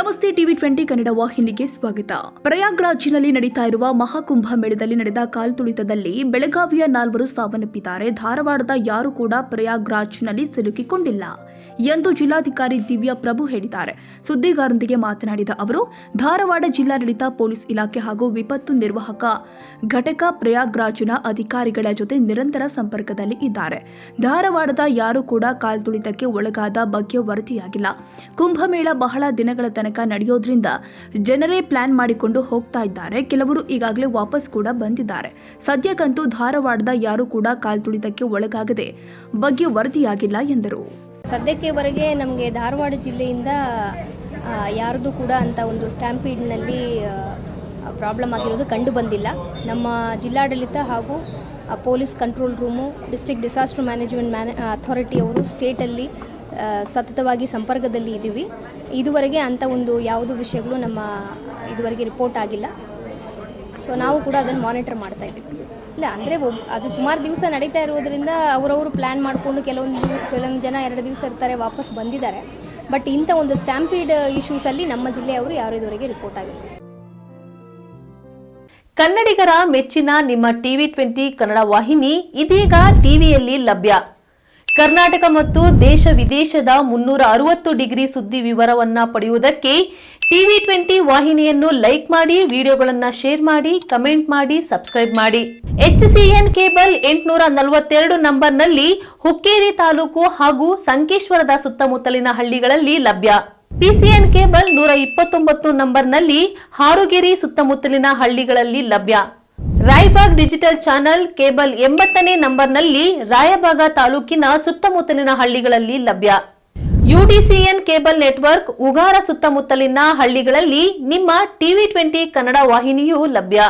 ನಮಸ್ತೆ ಟಿವಿ 20 ಕನ್ನಡ ವಾಹಿನಿಗೆ ಸ್ವಾಗತ. ಪ್ರಯಾಗ್ರಾಜ್ನಲ್ಲಿ ನಡೀತಾ ಇರುವ ಮಹಾಕುಂಭ ಮೇಳದಲ್ಲಿ ನಡೆದ ಕಾಲ್ತುಳಿತದಲ್ಲಿ ಬೆಳಗಾವಿಯ 4 ಸಾವನ್ನಪ್ಪಿದ್ದಾರೆ. ಧಾರವಾಡದ ಯಾರು ಕೂಡ ಪ್ರಯಾಗ್ರಾಜ್ನಲ್ಲಿ ಸಿಲುಕಿಕೊಂಡಿಲ್ಲ ಎಂದು ಜಿಲ್ಲಾಧಿಕಾರಿ ದಿವ್ಯಾ ಪ್ರಭು ಹೇಳಿದ್ದಾರೆ. ಸುದ್ದಿಗಾರರೊಂದಿಗೆ ಮಾತನಾಡಿದ ಅವರು, ಧಾರವಾಡ ಜಿಲ್ಲಾಡಳಿತ, ಪೊಲೀಸ್ ಇಲಾಖೆ ಹಾಗೂ ವಿಪತ್ತು ನಿರ್ವಾಹಕ ಘಟಕ ಪ್ರಯಾಗ್ರಾಜ್ನ ಅಧಿಕಾರಿಗಳ ಜೊತೆ ನಿರಂತರ ಸಂಪರ್ಕದಲ್ಲಿ ಇದ್ದಾರೆ. ಧಾರವಾಡದ ಯಾರು ಕೂಡ ಕಾಲ್ತುಳಿತಕ್ಕೆ ಒಳಗಾದ ಬಗ್ಗೆ ವರದಿಯಾಗಿಲ್ಲ. ಕುಂಭಮೇಳ ಬಹಳ ದಿನಗಳ ತನಕ ನಡೆಯೋದ್ರಿಂದ ಜನರೇ ಪ್ಲಾನ್ ಮಾಡಿಕೊಂಡು ಹೋಗ್ತಾ ಇದ್ದಾರೆ. ಕೆಲವರು ಈಗಾಗಲೇ ವಾಪಸ್ ಕೂಡ ಬಂದಿದ್ದಾರೆ. ಸದ್ಯಕ್ಕಂತೂ ಧಾರವಾಡದ ಯಾರು ಕೂಡ ಕಾಲ್ತುಳಿತಕ್ಕೆ ಒಳಗಾಗದೆ ಬಗ್ಗೆ ವರದಿಯಾಗಿಲ್ಲ ಎಂದರು. ಸದ್ಯಕ್ಕೆವರೆಗೆ ನಮಗೆ ಧಾರವಾಡ ಜಿಲ್ಲೆಯಿಂದ ಯಾರ್ದು ಕೂಡ ಅಂತ ಒಂದು ಸ್ಟ್ಯಾಂಪೀಡ್ನಲ್ಲಿ ಪ್ರಾಬ್ಲಮ್ ಆಗಿರೋದು ಕಂಡು ಬಂದಿಲ್ಲ. ನಮ್ಮ ಜಿಲ್ಲಾಡಳಿತ ಹಾಗೂ police control room, district disaster management authority ಅವರು ಸ್ಟೇಟಲ್ಲಿ ಸತತವಾಗಿ ಸಂಪರ್ಕದಲ್ಲಿ ಇದ್ದೀವಿ. ಇದುವರೆಗೆ ಅಂಥ ಒಂದು ಯಾವುದೂ ವಿಷಯಗಳು ನಮ್ಮ ಇದುವರೆಗೆ ರಿಪೋರ್ಟ್ ಆಗಿಲ್ಲ. ಸೊ ನಾವು ಕೂಡ ಅದನ್ನು ಮಾನಿಟರ್ ಮಾಡ್ತಾ ಇದ್ದೀವಿ. ಇಲ್ಲ ಅಂದರೆ ಅದು ಸುಮಾರು ದಿವಸ ನಡೀತಾ ಇರೋದ್ರಿಂದ ಅವರವರು ಪ್ಲ್ಯಾನ್ ಮಾಡಿಕೊಂಡು ಕೆಲವೊಂದು ಜನ 2 ದಿವಸ ಇರ್ತಾರೆ, ವಾಪಸ್ ಬಂದಿದ್ದಾರೆ. ಬಟ್ ಇಂಥ ಒಂದು ಸ್ಟ್ಯಾಂಪೀಡ್ ಇಶ್ಯೂಸಲ್ಲಿ ನಮ್ಮ ಜಿಲ್ಲೆಯವರು ಯಾರು ಇದುವರೆಗೆ ರಿಪೋರ್ಟ್ ಆಗಿಲ್ಲ. ಕನ್ನಡಿಗರ ಮೆಚ್ಚಿನ ನಿಮ್ಮ ಟಿವಿ 20 ಕನ್ನಡ ವಾಹಿನಿ ಇದೀಗ ಟಿವಿಯಲ್ಲಿ ಲಭ್ಯ. ಕರ್ನಾಟಕ ಮತ್ತು ದೇಶ ವಿದೇಶದ 360 ಡಿಗ್ರಿ ಸುದ್ದಿ ವಿವರವನ್ನ ಪಡೆಯುವುದಕ್ಕೆ ಟಿವಿ 20 ವಾಹಿನಿಯನ್ನು ಲೈಕ್ ಮಾಡಿ, ವಿಡಿಯೋಗಳನ್ನು ಶೇರ್ ಮಾಡಿ, ಕಮೆಂಟ್ ಮಾಡಿ, ಸಬ್ಸ್ಕ್ರೈಬ್ ಮಾಡಿ. HCN ಕೇಬಲ್ 842 ನಂಬರ್ನಲ್ಲಿ ಹುಕ್ಕೇರಿ ತಾಲೂಕು ಹಾಗೂ ಸಂಕೇಶ್ವರದ ಸುತ್ತಮುತ್ತಲಿನ ಹಳ್ಳಿಗಳಲ್ಲಿ ಲಭ್ಯ. PCN ಕೇಬಲ್ 129 ನಂಬರ್ನಲ್ಲಿ ಹಾರುಗೆರೆ ಸುತ್ತಮುತ್ತಲಿನ ಹಳ್ಳಿಗಳಲ್ಲಿ ಲಭ್ಯ. ರಾಯಬಾಗ್ ಡಿಜಿಟಲ್ ಚಾನೆಲ್ ಕೇಬಲ್ 80ನೇ ನಂಬರ್ನಲ್ಲಿ ರಾಯಬಾಗ ತಾಲೂಕಿನ ಸುತ್ತಮುತ್ತಲಿನ ಹಳ್ಳಿಗಳಲ್ಲಿ ಲಭ್ಯ. UDCN ಕೇಬಲ್ ನೆಟ್ವರ್ಕ್ ಉಗಾರ ಸುತ್ತಮುತ್ತಲಿನ ಹಳ್ಳಿಗಳಲ್ಲಿ ನಿಮ್ಮ ಟಿವಿ 20 ಕನ್ನಡ ವಾಹಿನಿಯೂ ಲಭ್ಯ.